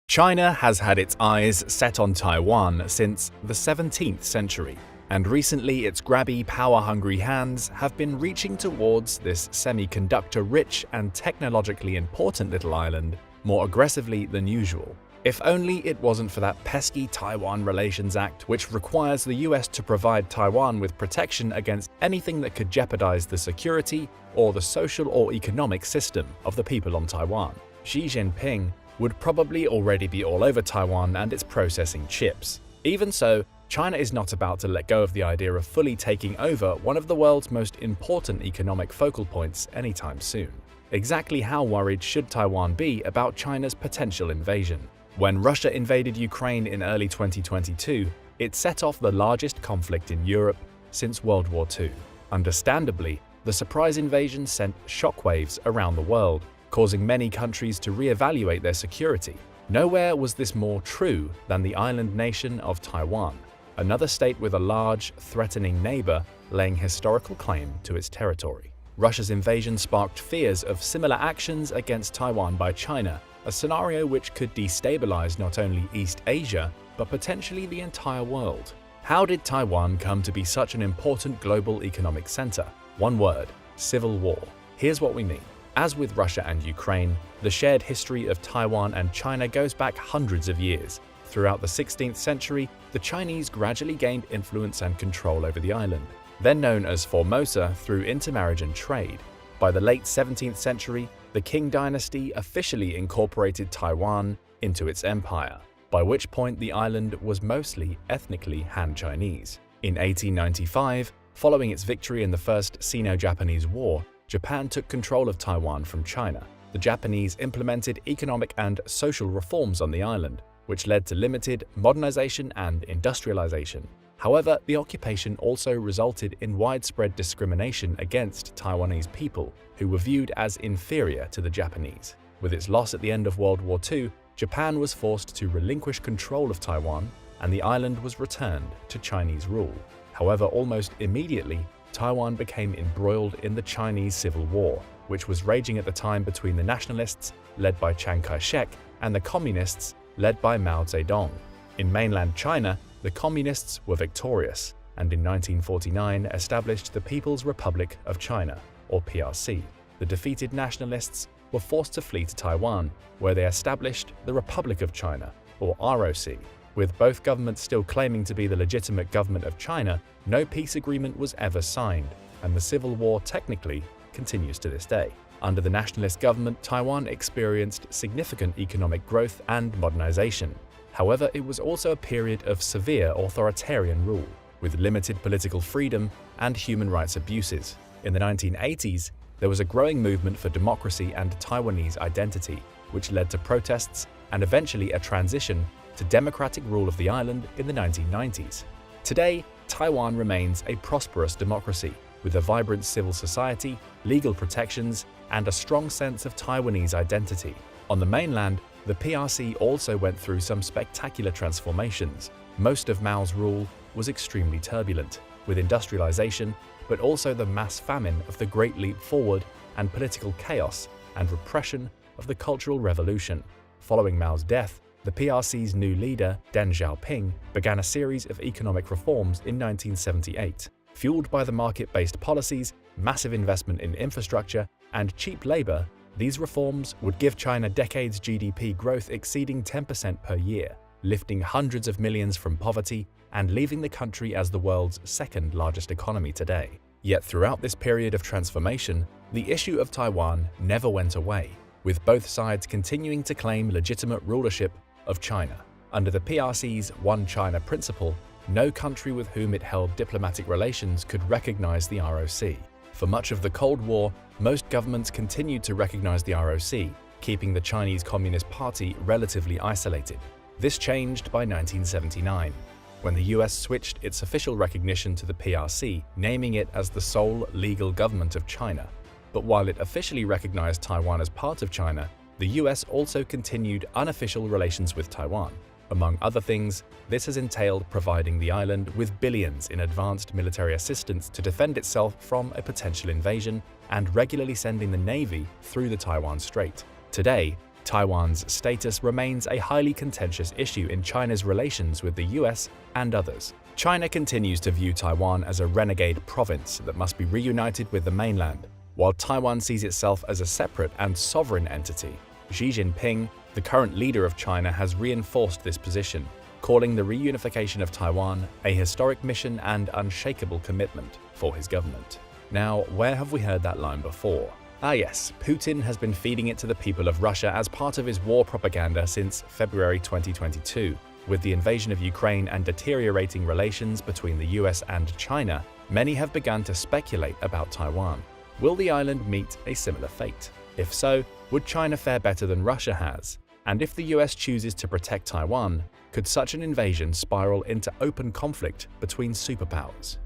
China has had its eyes set on Taiwan since the 17th century, and recently its grabby, power-hungry hands have been reaching towards this semiconductor-rich and technologically important little island more aggressively than usual. If only it wasn't for that pesky Taiwan Relations Act, which requires the US to provide Taiwan with protection against anything that could jeopardize the security or the social or economic system of the people on Taiwan. Xi Jinping would probably already be all over Taiwan and its processing chips. Even so, China is not about to let go of the idea of fully taking over one of the world's most important economic focal points anytime soon. Exactly how worried should Taiwan be about China's potential invasion? When Russia invaded Ukraine in early 2022, it set off the largest conflict in Europe since World War II. Understandably, the surprise invasion sent shockwaves around the world, causing many countries to reevaluate their security. Nowhere was this more true than the island nation of Taiwan, another state with a large, threatening neighbor laying historical claim to its territory. Russia's invasion sparked fears of similar actions against Taiwan by China, a scenario which could destabilize not only East Asia, but potentially the entire world. How did Taiwan come to be such an important global economic center? One word: civil war. Here's what we mean. As with Russia and Ukraine, the shared history of Taiwan and China goes back hundreds of years. Throughout the 16th century, the Chinese gradually gained influence and control over the island, then known as Formosa through intermarriage and trade. By the late 17th century, the Qing dynasty officially incorporated Taiwan into its empire, by which point the island was mostly ethnically Han Chinese. In 1895, following its victory in the First Sino-Japanese War, Japan took control of Taiwan from China. The Japanese implemented economic and social reforms on the island, which led to limited modernization and industrialization. However, the occupation also resulted in widespread discrimination against Taiwanese people, who were viewed as inferior to the Japanese. With its loss at the end of World War II, Japan was forced to relinquish control of Taiwan, and the island was returned to Chinese rule. However, almost immediately, Taiwan became embroiled in the Chinese Civil War, which was raging at the time between the nationalists, led by Chiang Kai-shek, and the communists, led by Mao Zedong. In mainland China, the communists were victorious, and in 1949 established the People's Republic of China, or PRC. The defeated nationalists were forced to flee to Taiwan, where they established the Republic of China, or ROC. With both governments still claiming to be the legitimate government of China, no peace agreement was ever signed, and the civil war technically continues to this day. Under the nationalist government, Taiwan experienced significant economic growth and modernization. However, it was also a period of severe authoritarian rule, with limited political freedom and human rights abuses. In the 1980s, there was a growing movement for democracy and Taiwanese identity, which led to protests and eventually a transition to democratic rule of the island in the 1990s. Today, Taiwan remains a prosperous democracy, with a vibrant civil society, legal protections, and a strong sense of Taiwanese identity. On the mainland, the PRC also went through some spectacular transformations. Most of Mao's rule was extremely turbulent, with industrialization, but also the mass famine of the Great Leap Forward and political chaos and repression of the Cultural Revolution. Following Mao's death, the PRC's new leader, Deng Xiaoping, began a series of economic reforms in 1978. Fueled by the market-based policies, massive investment in infrastructure, and cheap labor, these reforms would give China decades GDP growth exceeding 10% per year, lifting hundreds of millions from poverty and leaving the country as the world's second largest economy today. Yet throughout this period of transformation, the issue of Taiwan never went away, with both sides continuing to claim legitimate rulership of China. Under the PRC's One China principle, no country with whom it held diplomatic relations could recognize the ROC. For much of the Cold War, most governments continued to recognize the ROC, keeping the Chinese Communist Party relatively isolated. This changed by 1979, when the US switched its official recognition to the PRC, naming it as the sole legal government of China. But while it officially recognized Taiwan as part of China, the US also continued unofficial relations with Taiwan. Among other things, this has entailed providing the island with billions in advanced military assistance to defend itself from a potential invasion and regularly sending the Navy through the Taiwan Strait. Today, Taiwan's status remains a highly contentious issue in China's relations with the US and others. China continues to view Taiwan as a renegade province that must be reunited with the mainland, while Taiwan sees itself as a separate and sovereign entity. Xi Jinping, the current leader of China, has reinforced this position, calling the reunification of Taiwan a historic mission and unshakable commitment for his government. Now, where have we heard that line before? Ah yes, Putin has been feeding it to the people of Russia as part of his war propaganda since February 2022. With the invasion of Ukraine and deteriorating relations between the US and China, many have begun to speculate about Taiwan. Will the island meet a similar fate? If so, would China fare better than Russia has? And if the US chooses to protect Taiwan, could such an invasion spiral into open conflict between superpowers?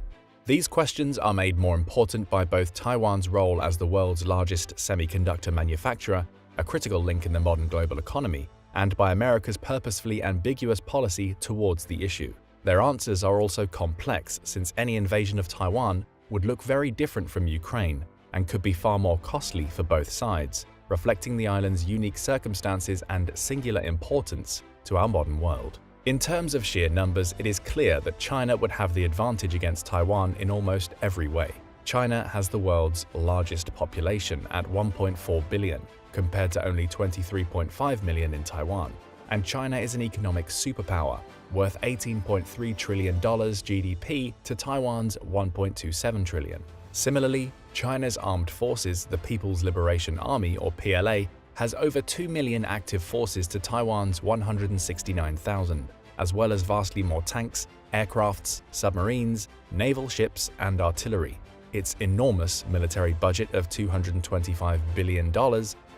These questions are made more important by both Taiwan's role as the world's largest semiconductor manufacturer, a critical link in the modern global economy, and by America's purposefully ambiguous policy towards the issue. Their answers are also complex, since any invasion of Taiwan would look very different from Ukraine and could be far more costly for both sides, reflecting the island's unique circumstances and singular importance to our modern world. In terms of sheer numbers, it is clear that China would have the advantage against Taiwan in almost every way. China has the world's largest population at 1.4 billion, compared to only 23.5 million in Taiwan. And China is an economic superpower, worth $18.3 trillion GDP to Taiwan's $1.27 trillion. Similarly, China's armed forces, the People's Liberation Army or PLA, has over 2 million active forces to Taiwan's 169,000, as well as vastly more tanks, aircrafts, submarines, naval ships, and artillery. Its enormous military budget of $225 billion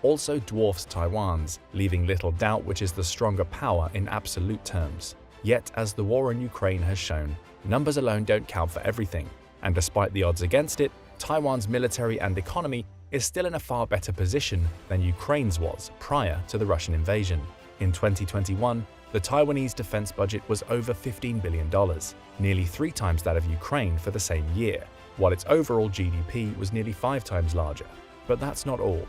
also dwarfs Taiwan's, leaving little doubt which is the stronger power in absolute terms. Yet, as the war in Ukraine has shown, numbers alone don't count for everything, and despite the odds against it, Taiwan's military and economy is still in a far better position than Ukraine's was prior to the Russian invasion. In 2021, the Taiwanese defense budget was over $15 billion, nearly 3 times that of Ukraine for the same year, while its overall GDP was nearly 5 times larger. But that's not all.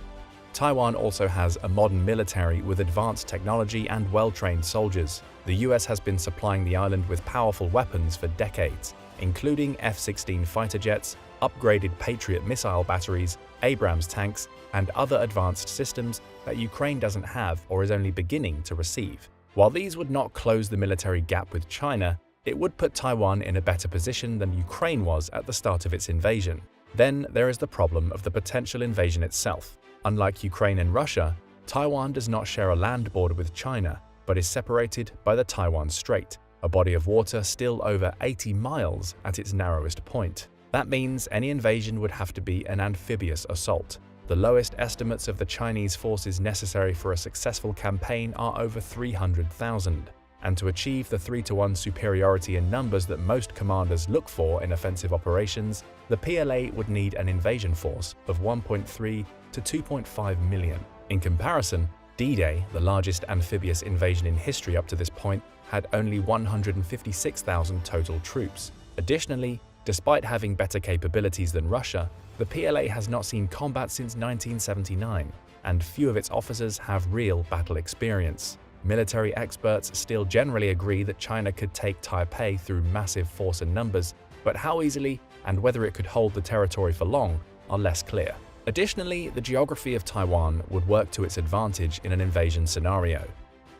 Taiwan also has a modern military with advanced technology and well-trained soldiers. The US has been supplying the island with powerful weapons for decades, including F-16 fighter jets, upgraded Patriot missile batteries, Abrams tanks, and other advanced systems that Ukraine doesn't have or is only beginning to receive. While these would not close the military gap with China, it would put Taiwan in a better position than Ukraine was at the start of its invasion. Then there is the problem of the potential invasion itself. Unlike Ukraine and Russia, Taiwan does not share a land border with China, but is separated by the Taiwan Strait, a body of water still over 80 miles at its narrowest point. That means any invasion would have to be an amphibious assault. The lowest estimates of the Chinese forces necessary for a successful campaign are over 300,000. And to achieve the 3-to-1 superiority in numbers that most commanders look for in offensive operations, the PLA would need an invasion force of 1.3 to 2.5 million. In comparison, D-Day, the largest amphibious invasion in history up to this point, had only 156,000 total troops. Additionally, despite having better capabilities than Russia, the PLA has not seen combat since 1979, and few of its officers have real battle experience. Military experts still generally agree that China could take Taipei through massive force and numbers, but how easily and whether it could hold the territory for long are less clear. Additionally, the geography of Taiwan would work to its advantage in an invasion scenario.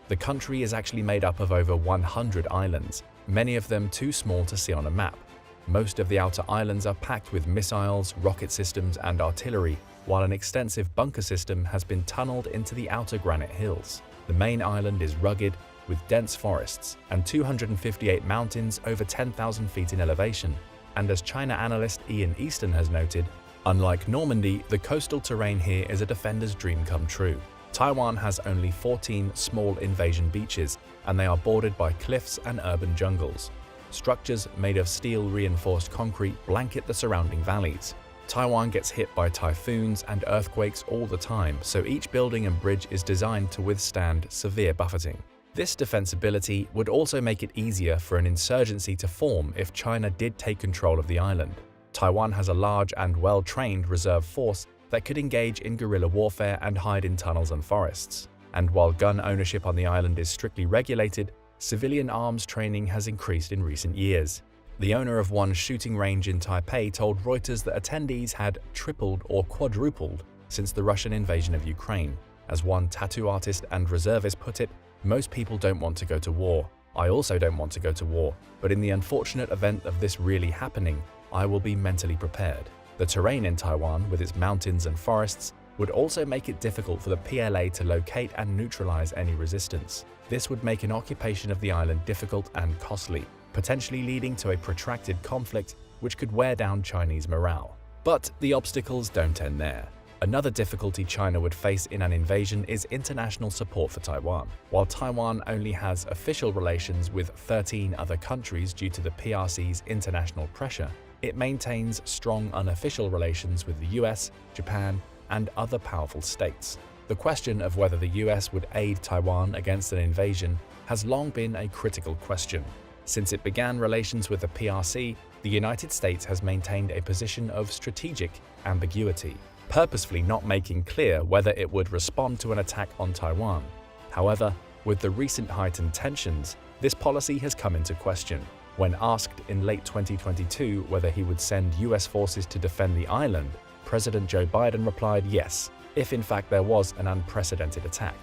The country is actually made up of over 100 islands, many of them too small to see on a map. Most of the outer islands are packed with missiles, rocket systems, and artillery, while an extensive bunker system has been tunneled into the outer granite hills. The main island is rugged, with dense forests, and 258 mountains over 10,000 feet in elevation. And as China analyst Ian Easton has noted, unlike Normandy, the coastal terrain here is a defender's dream come true. Taiwan has only 14 small invasion beaches, and they are bordered by cliffs and urban jungles. Structures made of steel-reinforced concrete blanket the surrounding valleys. Taiwan gets hit by typhoons and earthquakes all the time, so each building and bridge is designed to withstand severe buffeting. This defensibility would also make it easier for an insurgency to form if China did take control of the island. Taiwan has a large and well-trained reserve force that could engage in guerrilla warfare and hide in tunnels and forests. And while gun ownership on the island is strictly regulated, civilian arms training has increased in recent years. The owner of one shooting range in Taipei told Reuters that attendees had tripled or quadrupled since the Russian invasion of Ukraine. As one tattoo artist and reservist put it, "Most people don't want to go to war. I also don't want to go to war, but in the unfortunate event of this really happening, I will be mentally prepared." The terrain in Taiwan, with its mountains and forests, would also make it difficult for the PLA to locate and neutralize any resistance. This would make an occupation of the island difficult and costly, potentially leading to a protracted conflict which could wear down Chinese morale. But the obstacles don't end there. Another difficulty China would face in an invasion is international support for Taiwan. While Taiwan only has official relations with 13 other countries due to the PRC's international pressure, it maintains strong unofficial relations with the US, Japan, and other powerful states. The question of whether the US would aid Taiwan against an invasion has long been a critical question. Since it began relations with the PRC, the United States has maintained a position of strategic ambiguity, purposefully not making clear whether it would respond to an attack on Taiwan. However, with the recent heightened tensions, this policy has come into question. When asked in late 2022 whether he would send US forces to defend the island, President Joe Biden replied yes, if in fact there was an unprecedented attack.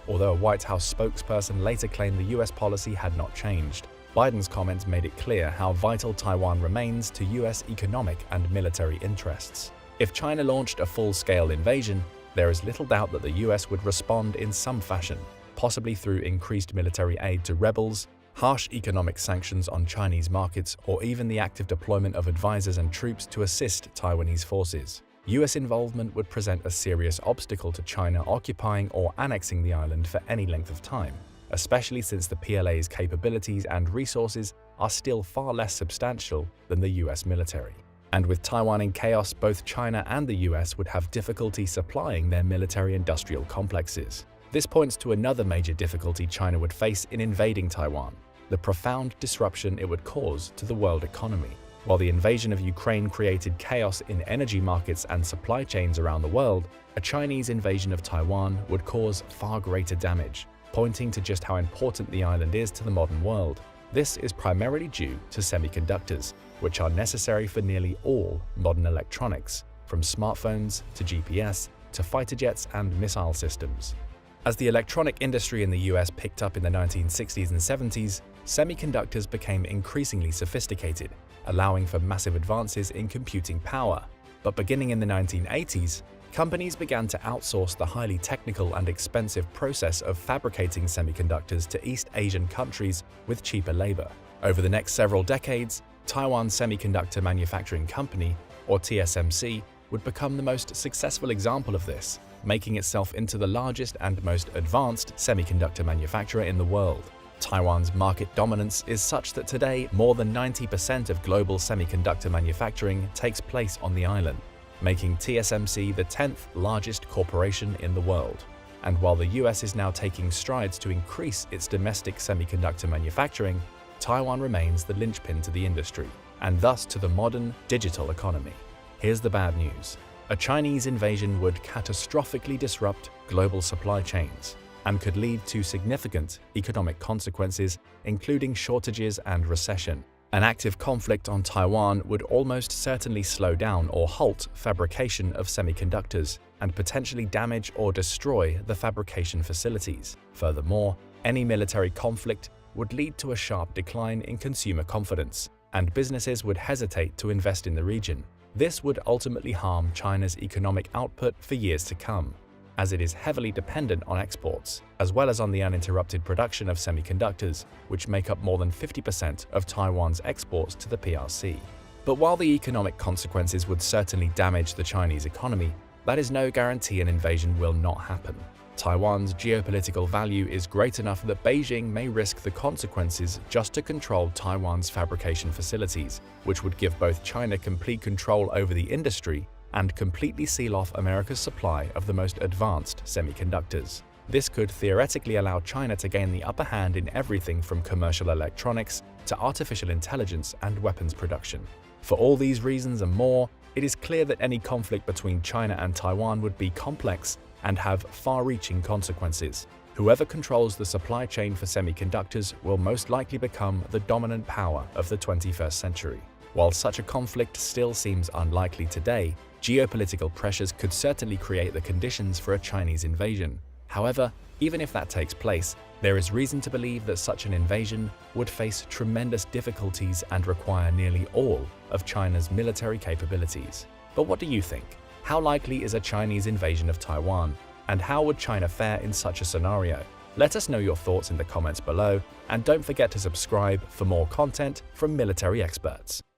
Although a White House spokesperson later claimed the US policy had not changed, Biden's comments made it clear how vital Taiwan remains to US economic and military interests. If China launched a full-scale invasion, there is little doubt that the US would respond in some fashion, possibly through increased military aid to rebels, harsh economic sanctions on Chinese markets, or even the active deployment of advisors and troops to assist Taiwanese forces. US involvement would present a serious obstacle to China occupying or annexing the island for any length of time, especially since the PLA's capabilities and resources are still far less substantial than the US military. And with Taiwan in chaos, both China and the US would have difficulty supplying their military-industrial complexes. This points to another major difficulty China would face in invading Taiwan: the profound disruption it would cause to the world economy. While the invasion of Ukraine created chaos in energy markets and supply chains around the world, a Chinese invasion of Taiwan would cause far greater damage, pointing to just how important the island is to the modern world. This is primarily due to semiconductors, which are necessary for nearly all modern electronics, from smartphones to GPS to fighter jets and missile systems. As the electronic industry in the US picked up in the 1960s and 70s, semiconductors became increasingly sophisticated, allowing for massive advances in computing power. But beginning in the 1980s, companies began to outsource the highly technical and expensive process of fabricating semiconductors to East Asian countries with cheaper labor. Over the next several decades, Taiwan Semiconductor Manufacturing Company, or TSMC, would become the most successful example of this, making itself into the largest and most advanced semiconductor manufacturer in the world. Taiwan's market dominance is such that today more than 90% of global semiconductor manufacturing takes place on the island, making TSMC the 10th largest corporation in the world. And while the US is now taking strides to increase its domestic semiconductor manufacturing, Taiwan remains the linchpin to the industry, and thus to the modern digital economy. Here's the bad news. A Chinese invasion would catastrophically disrupt global supply chains and could lead to significant economic consequences, including shortages and recession. An active conflict on Taiwan would almost certainly slow down or halt fabrication of semiconductors and potentially damage or destroy the fabrication facilities. Furthermore, any military conflict would lead to a sharp decline in consumer confidence, and businesses would hesitate to invest in the region. This would ultimately harm China's economic output for years to come, as it is heavily dependent on exports, as well as on the uninterrupted production of semiconductors, which make up more than 50% of Taiwan's exports to the PRC. But while the economic consequences would certainly damage the Chinese economy, that is no guarantee an invasion will not happen. Taiwan's geopolitical value is great enough that Beijing may risk the consequences just to control Taiwan's fabrication facilities, which would give both China complete control over the industry and completely seal off America's supply of the most advanced semiconductors. This could theoretically allow China to gain the upper hand in everything from commercial electronics to artificial intelligence and weapons production. For all these reasons and more, it is clear that any conflict between China and Taiwan would be complex and have far-reaching consequences. Whoever controls the supply chain for semiconductors will most likely become the dominant power of the 21st century. While such a conflict still seems unlikely today, geopolitical pressures could certainly create the conditions for a Chinese invasion. However, even if that takes place, there is reason to believe that such an invasion would face tremendous difficulties and require nearly all of China's military capabilities. But what do you think? How likely is a Chinese invasion of Taiwan? And how would China fare in such a scenario? Let us know your thoughts in the comments below, and don't forget to subscribe for more content from military experts.